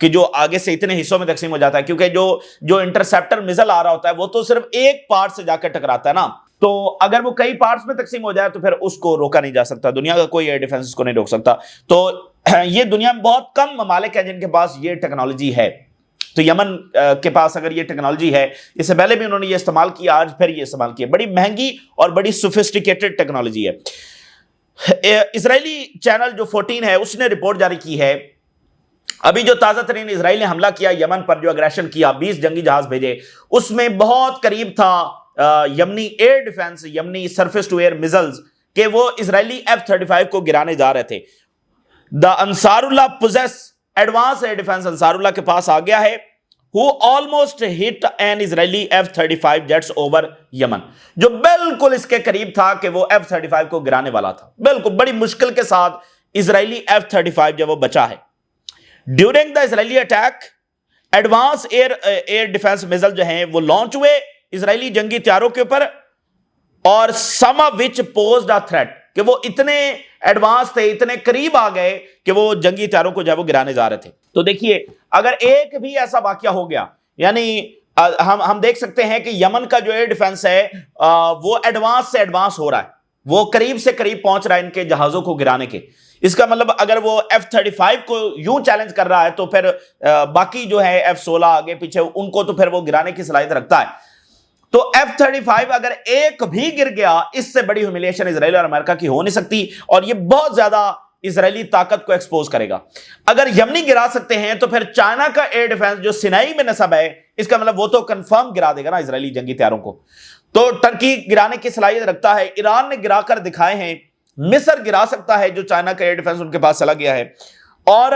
کہ جو آگے سے اتنے حصوں میں تقسیم ہو جاتا ہے، کیونکہ جو انٹرسپٹر میزل آ رہا ہوتا ہے وہ تو صرف ایک پارٹ سے جا کے ٹکراتا ہے نا، تو اگر وہ کئی پارٹس میں تقسیم ہو جائے تو پھر اس کو روکا نہیں جا سکتا، دنیا کا کوئی ایئر ڈیفنس اس کو نہیں روک سکتا۔ تو یہ دنیا میں بہت کم ممالک ہیں جن کے پاس یہ ٹیکنالوجی ہے، تو یمن کے پاس اگر یہ ٹیکنالوجی ہے، اس سے پہلے بھی انہوں نے یہ استعمال کیا، آج پھر یہ استعمال کیا، بڑی مہنگی اور بڑی سوفسٹیکیٹڈ ٹیکنالوجی ہے۔ اسرائیلی چینل جو 14 ہے اس نے رپورٹ جاری کی ہے، ابھی جو تازہ ترین اسرائیل نے حملہ کیا یمن پر، جو اگریشن کیا، 20 جنگی جہاز بھیجے، اس میں بہت قریب تھا یمنی ایئر ڈیفنس، یمنی سرفیس ٹو ایئر میزلز، کہ وہ اسرائیلی F-35 کو گرانے جا رہے تھے۔ دا انصار اللہ پوزیس ایڈوانس ایئر ڈیفنس، انصار اللہ کے پاس آ گیا ہے، who almost hit an Israeli F-35 jets over یمن، جو بالکل اس کے قریب تھا کہ وہ F-35 کو گرانے والا تھا، بالکل بڑی مشکل کے ساتھ اسرائیلی F-35 جب وہ بچا ہے۔ During the Israeli attack, advance air defence missile جو ہیں وہ لانچ ہوئے اسرائیلی جنگی طیاروں کے اوپر، اور some of which posed a threat، کہ وہ اتنے ایڈوانس تھے، اتنے قریب آ گئے کہ وہ جنگی طیاروں کو جو ہے وہ گرانے جا رہے تھے۔ تو دیکھیے اگر ایک بھی ایسا واقعہ ہو گیا، یعنی ہم دیکھ سکتے ہیں کہ یمن کا جو ایئر ڈیفنس ہے وہ ایڈوانس سے ایڈوانس ہو رہا ہے، وہ قریب سے قریب پہنچ رہا ہے ان کے جہازوں کو گرانے کے۔ اس کا مطلب اگر وہ F-35 کو یوں چیلنج کر رہا ہے تو پھر باقی جو ہے F-16 آگے پیچھے ان کو تو پھر وہ گرانے کی صلاحیت رکھتا ہے۔ تو F-35 اگر ایک بھی گر گیا، اس سے بڑی ہیوملیشن اسرائیل اور امریکہ کی ہو نہیں سکتی، اور یہ بہت زیادہ اسرائیلی طاقت کو ایکسپوز کرے گا۔ اگر یمنی گرا سکتے ہیں تو پھر چائنا کا ایئر ڈیفنس جو سینائی میں نصب ہے، اس کا مطلب وہ تو کنفرم گرا دے گا نا اسرائیلی جنگی طیاروں کو۔ تو ٹرکی گرانے کی صلاحیت رکھتا ہے، ایران نے گرا کر دکھائے ہیں، مصر گرا سکتا ہے جو چائنا کا ایئر ڈیفنس ان کے پاس چلا گیا ہے، اور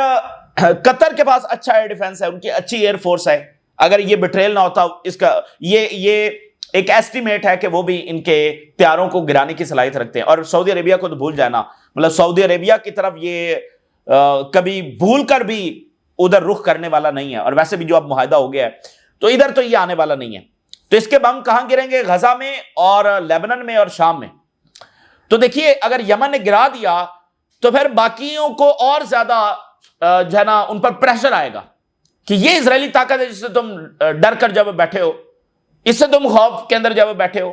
قطر کے پاس اچھا ایئر ڈیفنس ہے، ان کی اچھی ایئر فورس ہے۔ اگر یہ بٹریل نہ ہوتا، اس کا یہ ایک ایسٹیمیٹ ہے کہ وہ بھی ان کے طیاروں کو گرانے کی صلاحیت رکھتے ہیں۔ اور سعودی عربیہ کو تو بھول جانا، مطلب سعودی عربیہ کی طرف یہ کبھی بھول کر بھی ادھر رخ کرنے والا نہیں ہے، اور ویسے بھی جو اب معاہدہ ہو گیا ہے تو ادھر تو یہ آنے والا نہیں ہے۔ تو اس کے بم کہاں گریں گے؟ غزہ میں اور لیبنن میں اور شام میں۔ تو دیکھیے اگر یمن نے گرا دیا تو پھر باقیوں کو اور زیادہ جو ہے نا ان پر پریشر آئے گا کہ یہ اسرائیلی طاقت ہے جس سے تم ڈر کر جب بیٹھے ہو، اس سے تم خوف کے اندر جب بیٹھے ہو،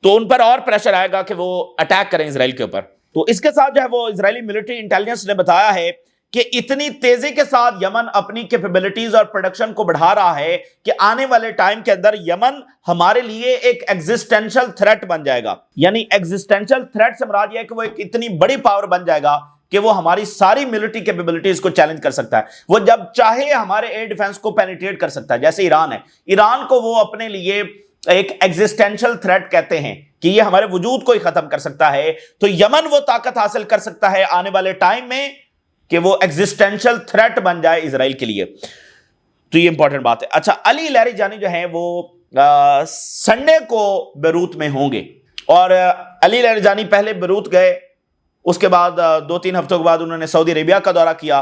تو ان پر اور پریشر آئے گا کہ وہ اٹیک کریں اسرائیل کے اوپر۔ تو اس کے ساتھ جو ہے وہ اسرائیلی ملٹری انٹیلیجنس نے بتایا ہے کہ اتنی تیزی کے ساتھ یمن اپنی کیپیبلٹیز اور پروڈکشن کو بڑھا رہا ہے کہ آنے والے ٹائم کے اندر یمن ہمارے لیے ایک ایگزسٹینشل تھریٹ بن جائے گا۔ یعنی ایگزسٹینشل تھریٹ سے مراد یہ ہے کہ وہ ایک اتنی بڑی پاور بن جائے گا کہ وہ ہماری ساری ملٹری کیپیبلٹیز کو چیلنج کر سکتا ہے، وہ جب چاہے ہمارے ایئر ڈیفنس کو پینیٹریٹ کر سکتا ہے۔ جیسے ایران ہے، ایران کو وہ اپنے لیے ایک ایگزسٹینشل تھریٹ کہتے ہیں کہ یہ ہمارے وجود کو ہی ختم کر سکتا ہے، تو یمن وہ طاقت حاصل کر سکتا ہے آنے والے ٹائم میں کہ وہ ایگزسٹینشل تھریٹ بن جائے اسرائیل کے لیے۔ تو یہ امپورٹنٹ بات ہے۔ اچھا، علی لہری جانی جو ہیں وہ سنڈے کو بیروت میں ہوں گے، اور علی لہری جانی پہلے بیروت گئے، اس کے بعد 2-3 ہفتوں کے بعد انہوں نے سعودی عربیہ کا دورہ کیا،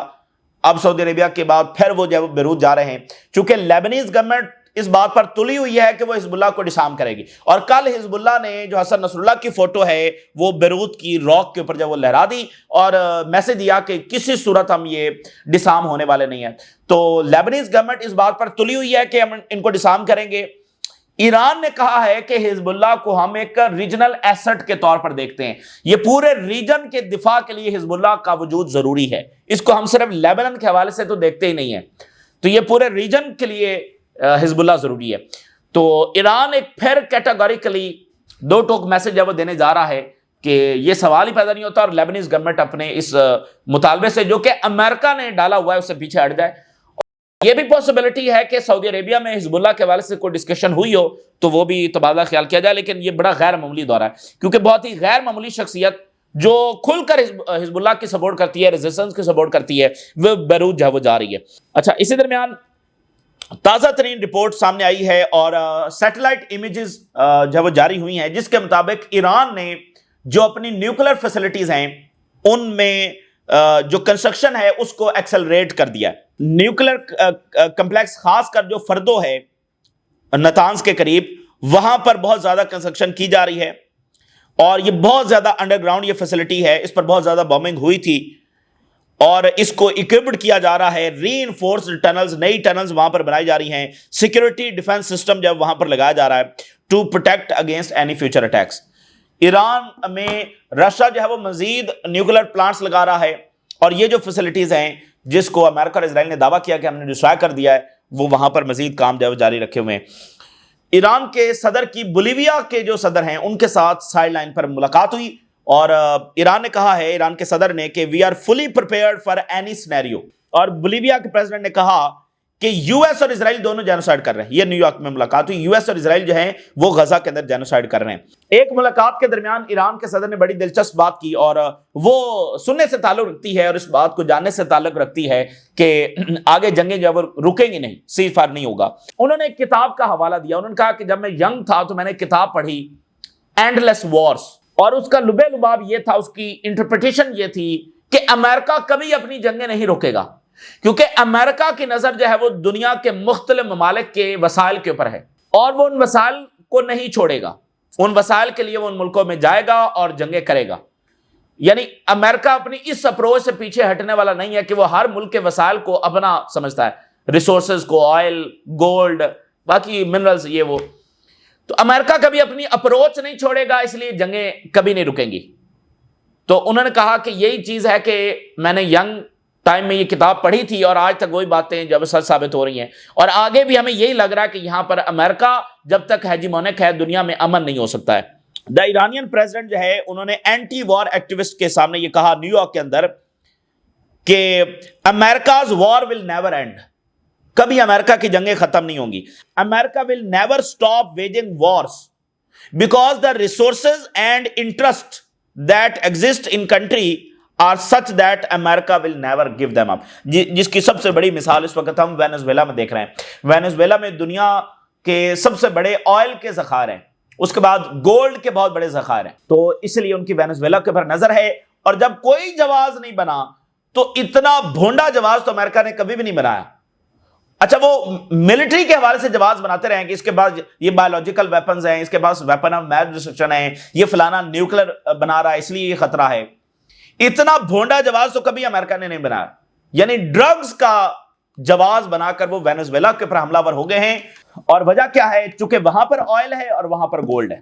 اب سعودی عربیہ کے بعد پھر وہ جب بیروت جا رہے ہیں، چونکہ لیبنیز گورنمنٹ اس بات پر تلی ہوئی ہے کہ وہ حزب اللہ کو ڈسارم کرے گی، اور کل حزب اللہ نے جو حسن نصر اللہ کی فوٹو ہے وہ بیروت کی راک کے اوپر جب وہ لہرا دی اور میسج دیا کہ کسی صورت ہم یہ ڈسارم ہونے والے نہیں ہیں۔ تو لیبنیز گورنمنٹ اس بات پر تلی ہوئی ہے کہ ہم ان کو ڈسارم کریں گے۔ ایران نے کہا ہے کہ حزب اللہ کو ہم ایک ریجنل ایسٹ کے طور پر دیکھتے ہیں، یہ پورے ریجن کے دفاع کے لیے حزب اللہ کا وجود ضروری ہے، اس کو ہم صرف لیبنن کے حوالے سے تو دیکھتے ہی نہیں ہیں، تو یہ پورے ریجن کے لیے حزب اللہ ضروری ہے۔ تو ایران ایک پھر کیٹاگوریکلی 2 ٹوک میسج ہے وہ دینے جا رہا ہے کہ یہ سوال ہی پیدا نہیں ہوتا، اور لیبنیز گورنمنٹ اپنے اس مطالبے سے جو کہ امریکہ نے ڈالا ہوا ہے اس سے پیچھے ہٹ جائے۔ یہ بھی پاسبلٹی ہے کہ سعودی عربیہ میں حزب اللہ کے حوالے سے کوئی ڈسکشن ہوئی ہو تو وہ بھی تبادلہ خیال کیا جائے، لیکن یہ بڑا غیر معمولی دورہ ہے، کیونکہ بہت ہی غیر معمولی شخصیت جو کھل کر حزب اللہ کی سپورٹ کرتی ہے، ریزسٹنس کی سپورٹ کرتی ہے، وہ بیروت جو ہے وہ جا رہی ہے۔ اچھا، اسی درمیان تازہ ترین رپورٹ سامنے آئی ہے اور سیٹلائٹ امیجز جو وہ جاری ہوئی ہیں، جس کے مطابق ایران نے جو اپنی نیوکلر فیسلٹیز ہیں ان میں جو کنسٹرکشن ہے اس کو ایکسلریٹ کر دیا ہے۔ نیوکلر کمپلیکس خاص کر جو فردو ہے نتانز کے قریب، وہاں پر بہت زیادہ کنسٹرکشن کی جا رہی ہے، اور یہ بہت زیادہ انڈر گراؤنڈ یہ فیسلٹی ہے، اس پر بہت زیادہ بومبنگ ہوئی تھی، اور اس کو اکوپڈ کیا جا رہا ہے، ری انفورسڈ ٹنلز، نئی ٹنلز وہاں پر بنائی جا رہی ہیں، سیکیورٹی ڈیفنس سسٹم جب وہاں پر لگایا جا رہا ہے to protect against any future attacks. Iran میں رشیا جو ہے وہ مزید نیوکلیر پلانٹس لگا رہا ہے، اور یہ جو فیسلٹیز ہیں جس کو امریکہ اور اسرائیل نے دعویٰ کیا کہ ہم نے ڈسٹرائے کر دیا ہے، وہ وہاں پر مزید کام جو ہے جاری رکھے ہوئے ہیں۔ ایران کے صدر کی بولیویا کے جو صدر ہیں ان کے ساتھ سائیڈ لائن پر ملاقات ہوئی، اور ایران نے کہا ہے، ایران کے صدر نے، کہ we are fully prepared for any scenario, اور بولیویا کے پریزیڈنٹ نے کہا کہ یو ایس اور اسرائیل دونوں جینوسائیڈ کر رہے ہیں۔ یہ نیو یارک میں ملاقات ہوئی، یو ایس اور اسرائیل جو ہیں وہ غزہ کے اندر جینوسائیڈ کر رہے ہیں۔ ایک ملاقات کے درمیان ایران کے صدر نے بڑی دلچسپ بات کی، اور وہ سننے سے تعلق رکھتی ہے اور اس بات کو جاننے سے تعلق رکھتی ہے کہ آگے جنگیں جو وہ رکیں گی نہیں، سیز فائر نہیں ہوگا۔ انہوں نے ایک کتاب کا حوالہ دیا، انہوں نے کہا کہ جب میں ینگ تھا تو میں نے کتاب پڑھی اینڈ لیس وارز، اور اس کا لبے لباب یہ تھا، اس کی انٹرپریٹیشن یہ تھی کہ امریکہ کبھی اپنی جنگیں نہیں روکے گا، کیونکہ امریکہ کی نظر جو ہے وہ دنیا کے مختلف ممالک کے وسائل کے اوپر ہے، اور وہ ان وسائل کو نہیں چھوڑے گا، ان وسائل کے لیے وہ ان ملکوں میں جائے گا اور جنگیں کرے گا۔ یعنی امریکہ اپنی اس اپروچ سے پیچھے ہٹنے والا نہیں ہے کہ وہ ہر ملک کے وسائل کو اپنا سمجھتا ہے، ریسورسز کو، آئل، گولڈ، باقی منرلز، یہ وہ۔ تو امریکہ کبھی اپنی اپروچ نہیں چھوڑے گا، اس لیے جنگیں کبھی نہیں رکیں گی۔ تو انہوں نے کہا کہ یہی چیز ہے کہ میں نے ینگ ٹائم میں یہ کتاب پڑھی تھی، اور آج تک وہی باتیں جب سچ ثابت ہو رہی ہیں، اور آگے بھی ہمیں یہی لگ رہا ہے کہ یہاں پر امریکہ جب تک ہیجیمونک ہے، دنیا میں امن نہیں ہو سکتا ہے۔ دا ایرانین پریزیڈنٹ جو ہے انہوں نے اینٹی وار ایکٹیوسٹ کے سامنے یہ کہا نیو یارک کے اندر کہ America's war will never end, کبھی امریکہ کی جنگیں ختم نہیں ہوں گی۔ America will never stop waging wars because the resources and interest that exist in country are such that America will never give them up۔ جس کی سب سے بڑی مثال اس وقت ہم وینزویلا میں دیکھ رہے ہیں۔ وینزویلا میں دنیا کے سب سے بڑے آئل کے ذخائر ہیں، اس کے بعد گولڈ کے بہت بڑے ذخائر ہیں، تو اس لیے ان کی وینزویلا کے اوپر نظر ہے، اور جب کوئی جواز نہیں بنا تو اتنا بھونڈا جواز تو امریکہ نے کبھی بھی نہیں بنایا۔ اچھا، وہ ملٹری کے حوالے سے جواز بناتے رہیں کہ اس کے بعد یہ بایولوجیکل ویپنز ہیں، اس کے پاس ویپن آف میس ڈسٹرکشن ہے، یہ فلانا نیوکلیر بنا رہا ہے اس لیے یہ خطرہ ہے، اتنا بھونڈا جواز تو کبھی امریکہ نے نہیں بنایا۔ یعنی ڈرگز کا جواز بنا کر وہ وینزویلا کے اوپر حملہ ور ہو گئے ہیں، اور وجہ کیا ہے؟ چونکہ وہاں پر آئل ہے اور وہاں پر گولڈ ہے۔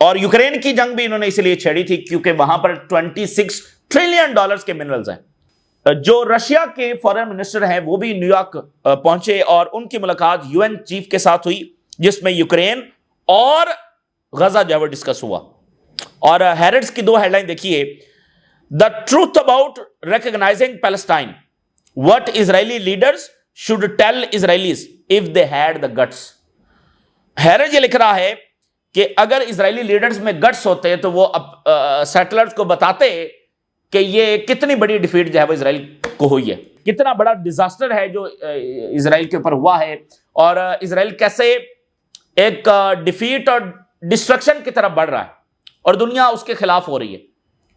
اور یوکرین کی جنگ بھی انہوں نے اس لیے چھیڑی تھی کیونکہ وہاں پر $26 ٹریلین کے منرلز ہیں۔ جو رشیا کے فارن منسٹر ہیں وہ بھی نیو یارک پہنچے، اور ان کی ملاقات یو این چیف کے ساتھ ہوئی، جس میں یوکرین اور غزہ جو ہے وہ ڈسکس ہوا۔ اور ہیرٹس کی دو ہیڈ لائن دیکھیے، the truth about recognising Palestine, what Israeli leaders should tell Israelis if they had the guts. Haaretz یہ لکھ رہا ہے کہ اگر اسرائیلی لیڈرز میں گٹس ہوتے تو وہ سیٹلرز کو بتاتے کہ یہ کتنی بڑی ڈیفیٹ جو ہے وہ اسرائیل کو ہوئی ہے، کتنا بڑا ڈیزاسٹر ہے جو اسرائیل کے اوپر ہوا ہے، اور اسرائیل کیسے ایک ڈیفیٹ اور ڈسٹرکشن کی طرف بڑھ رہا ہے، اور دنیا اس کے خلاف ہو رہی ہے،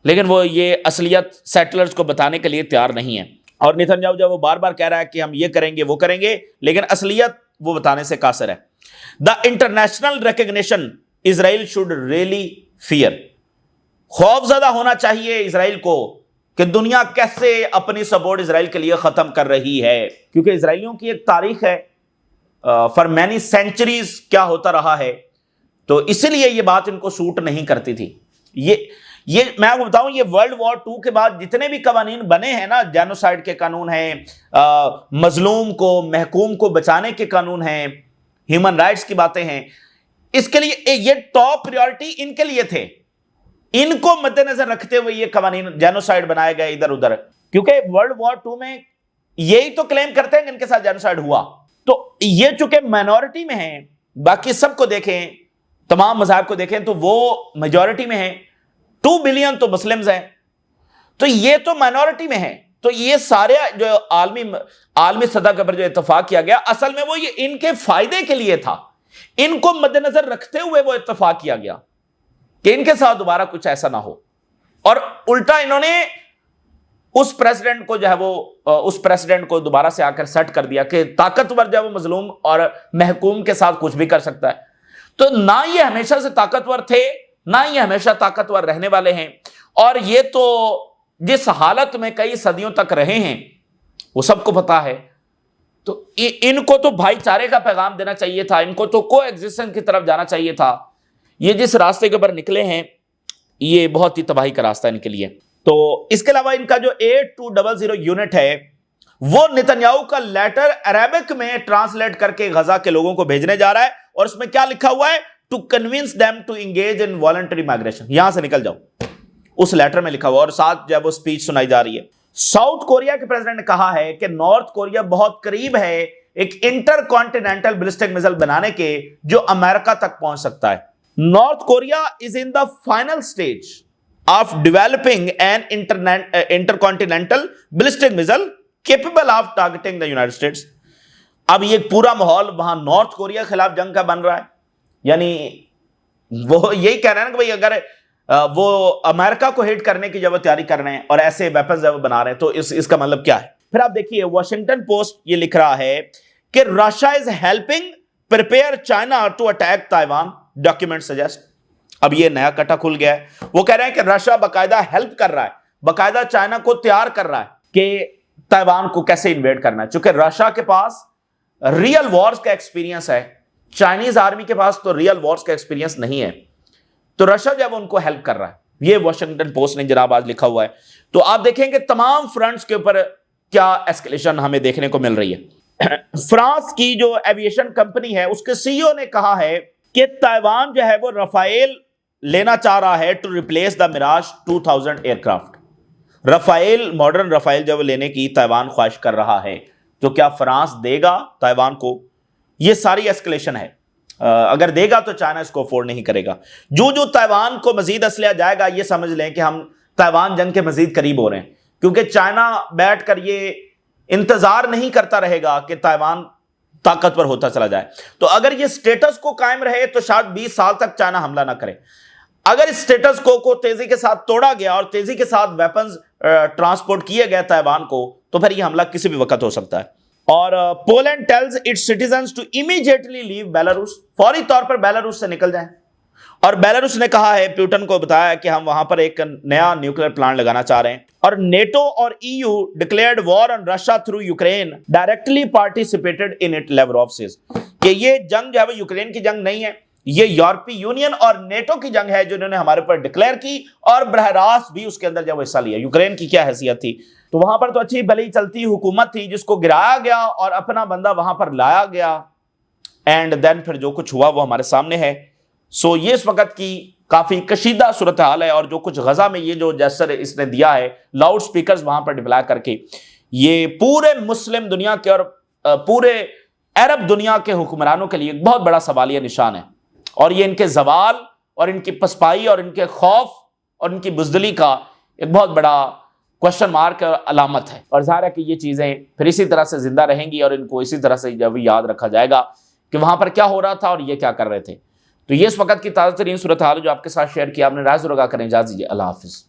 لیکن وہ یہ اصلیت سیٹلرز کو بتانے کے لیے تیار نہیں ہے۔ اور نیتن یاہو جو وہ بار بار کہہ رہا ہے کہ ہم یہ کریں گے وہ کریں گے، لیکن اصلیت وہ بتانے سے قاصر ہے۔ The international recognition Israel should really fear, خوف زدہ ہونا چاہیے اسرائیل کو کہ دنیا کیسے اپنی سپورٹ اسرائیل کے لیے ختم کر رہی ہے، کیونکہ اسرائیلیوں کی ایک تاریخ ہے، فار مینی سینچریز کیا ہوتا رہا ہے، تو اسی لیے یہ بات ان کو سوٹ نہیں کرتی تھی۔ یہ میں آپ کو بتاؤں، یہ ورلڈ وار 2 کے بعد جتنے بھی قوانین بنے ہیں نا، جینوسائیڈ کے قانون ہیں، مظلوم کو، محکوم کو بچانے کے قانون ہیں، ہیومن رائٹس کی باتیں ہیں، اس کے لیے یہ ٹاپ پریورٹی ان کے لیے تھے، ان کو مد نظر رکھتے ہوئے یہ قوانین جینوسائیڈ بنائے گئے ادھر ادھر، کیونکہ ورلڈ وار 2 میں یہی تو کلیم کرتے ہیں کہ ان کے ساتھ جینوسائیڈ ہوا۔ تو یہ چونکہ مائنورٹی میں ہیں، باقی سب کو دیکھیں، تمام مذاہب کو دیکھیں تو وہ میجورٹی میں ہیں، 2 بلین تو مسلمز ہیں، تو یہ تو مائنورٹی میں ہیں۔ تو یہ سارے جو عالمی سطح کے پر جو اتفاق کیا گیا، اصل میں وہ یہ ان کے فائدے کے لیے تھا، ان کو مد نظر رکھتے ہوئے وہ اتفاق کیا گیا کہ ان کے ساتھ دوبارہ کچھ ایسا نہ ہو، اور الٹا انہوں نے اس پریزیڈنٹ کو جو ہے وہ اس پریزیڈنٹ کو دوبارہ سے آ کر سیٹ کر دیا کہ طاقتور جو ہے وہ مظلوم اور محکوم کے ساتھ کچھ بھی کر سکتا ہے۔ تو نہ یہ ہمیشہ سے طاقتور تھے، نہ یہ ہمیشہ طاقتور رہنے والے ہیں، اور یہ تو جس حالت میں کئی صدیوں تک رہے ہیں وہ سب کو پتا ہے. تو ان کو تو بھائی چارے کا پیغام دینا چاہیے تھا, ان کو تو کو ایگزسٹنس کی طرف جانا چاہیے تھا. یہ جس راستے کے اوپر نکلے ہیں یہ بہت ہی تباہی کا راستہ ان کے لیے. تو اس کے علاوہ ان کا جو 8200 یونٹ ہے وہ نتنیاہو کا لیٹر عربک میں ٹرانسلیٹ کر کے غزہ کے لوگوں کو بھیجنے جا رہا ہے, اور اس میں کیا لکھا ہوا ہے؟ To convince them to engage in voluntary migration. یہاں سے نکل جاؤ, اس لیٹر میں لکھا ہوا, اور ساتھ جب وہ سپیچ سنائی جا رہی ہے. ساؤتھ کوریا کے پریزیڈنٹ نے کہا ہے کہ نارتھ کوریا بہت قریب ہے ایک انٹر کانٹیننٹل بیلسٹک میزائل بنانے کے جو امریکہ تک پہنچ سکتا ہے. North Korea is in the final stage of developing an intercontinental ballistic missile capable of targeting the United States. اب یہ پورا ماحول وہاں نارتھ کوریا کے خلاف جنگ کا بن رہا ہے. یعنی وہ یہی کہہ رہے ہیں کہ بھائی اگر وہ امریکہ کو ہٹ کرنے کی جب وہ تیاری کر رہے ہیں اور ایسے ویپنز جب بنا رہے ہیں تو اس کا مطلب کیا ہے؟ پھر آپ دیکھیے واشنگٹن پوسٹ یہ لکھ رہا ہے کہ Russia is helping prepare China to attack Taiwan, document suggest. اب یہ نیا کٹا کھل گیا ہے. وہ کہہ رہے ہیں کہ رشیا باقاعدہ ہیلپ کر رہا ہے, باقاعدہ چائنا کو تیار کر رہا ہے کہ تائیوان کو کیسے انویڈ کرنا ہے, چونکہ رشیا کے پاس ریئل وارز کا ایکسپیرینس ہے, چائنیز آرمی کے پاس تو ریئل وارز کا ایکسپیرینس نہیں ہے. تو رشیا جب ان کو ہیلپ کر رہا ہے, یہ واشنگٹن پوسٹ نے جناب آج لکھا ہوا ہے. تو آپ دیکھیں کہ تمام فرنٹس کے اوپر کیا ایسکیلیشن ہمیں دیکھنے کو مل رہی ہے. فرانس کی جو ایویشن کمپنی ہے اس کے سی ای او نے کہا ہے کہ تائیوان جو ہے وہ رفائیل لینا چاہ رہا ہے ٹو ریپلیس دا میراج 2000 ایئر کرافٹ. رفائیل, ماڈرن رفائیل جب لینے کی تائیوان خواہش کر رہا ہے تو کیا فرانس دے گا تائیوان کو؟ یہ ساری ایسکیلیشن ہے. اگر دے گا تو چائنا اس کو افورڈ نہیں کرے گا. جو تائیوان کو مزید اسلحہ جائے گا یہ سمجھ لیں کہ ہم تائیوان جنگ کے مزید قریب ہو رہے ہیں, کیونکہ چائنا بیٹھ کر یہ انتظار نہیں کرتا رہے گا کہ تائیوان طاقتور ہوتا چلا جائے. تو اگر یہ سٹیٹس کو قائم رہے تو شاید 20 سال تک چائنا حملہ نہ کرے. اگر اس سٹیٹس کو تیزی کے ساتھ توڑا گیا اور تیزی کے ساتھ ویپنز ٹرانسپورٹ کیے گئے تائیوان کو تو پھر یہ حملہ کسی بھی وقت ہو سکتا ہے. اور Poland tells its citizens to immediately leave Belarus, فوری طور پر بیلاروس سے نکل جائیں. اور بیلاروس نے کہا ہے, پیوٹن کو بتایا کہ ہم وہاں پر ایک نیا نیوکلیر پلانٹ لگانا چاہ رہے ہیں. اور نیٹو اور E U declared war on Russia through Ukraine directly participated in it. Lavrov says کہ یہ جنگ جو ہے وہ یوکرین کی جنگ نہیں ہے, یہ یورپی یونین اور نیٹو کی جنگ ہے جنہوں نے ہمارے پر ڈکلیئر کی اور براہ راست بھی اس کے اندر جب حصہ لیا. یوکرین کی کیا حیثیت تھی؟ تو وہاں پر تو اچھی بھلی چلتی حکومت تھی جس کو گرایا گیا اور اپنا بندہ وہاں پر لایا گیا, اینڈ دین پھر جو کچھ ہوا وہ ہمارے سامنے ہے. سو یہ اس وقت کی کافی کشیدہ صورتحال ہے, اور جو کچھ غزہ میں یہ جو جیسر اس نے دیا ہے لاؤڈ سپیکرز وہاں پر ڈپلائی کر کے, یہ پورے مسلم دنیا کے اور پورے عرب دنیا کے حکمرانوں کے لیے ایک بہت بڑا سوالیہ نشان ہے. اور یہ ان کے زوال اور ان کی پسپائی اور ان کے خوف اور ان کی بزدلی کا ایک بہت بڑا کوشچن مارک اور علامت ہے. اور ظاہر ہے کہ یہ چیزیں پھر اسی طرح سے زندہ رہیں گی اور ان کو اسی طرح سے جب یاد رکھا جائے گا کہ وہاں پر کیا ہو رہا تھا اور یہ کیا کر رہے تھے. تو یہ اس وقت کی تازہ ترین صورتحال جو آپ کے ساتھ شیئر کیا, آپ نے رائے ضرور آگاہ کریں. اجازت دیجیے, اللہ حافظ.